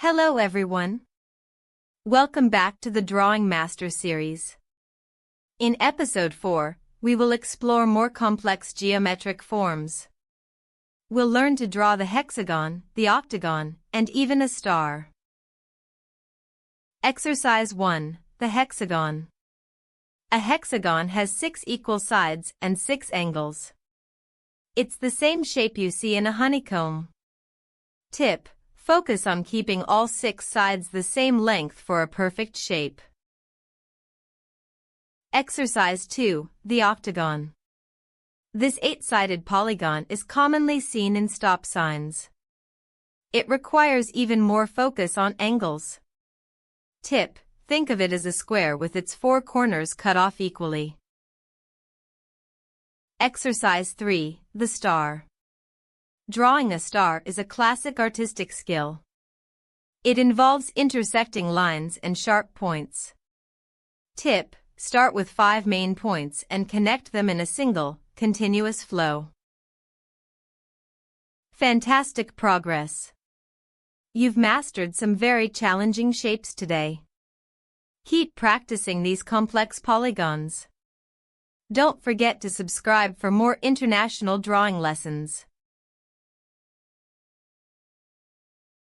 Hello everyone. Welcome back to the Drawing Master series. In episode 4, we will explore more complex geometric forms. We'll learn to draw the hexagon, the octagon, and even a star. Exercise 1, the hexagon. A hexagon has 6 equal sides and 6 angles. It's the same shape you see in a honeycomb. Tip: focus on keeping all 6 sides the same length for a perfect shape. Exercise 2, the octagon. This 8-sided polygon is commonly seen in stop signs. It requires even more focus on angles. Tip: think of it as a square with its 4 corners cut off equally. Exercise 3, the star. Drawing a star is a classic artistic skill. It involves intersecting lines and sharp points. Tip: start with 5 main points and connect them in a single, continuous flow. Fantastic progress! You've mastered some very challenging shapes today. Keep practicing these complex polygons. Don't forget to subscribe for more international drawing lessons.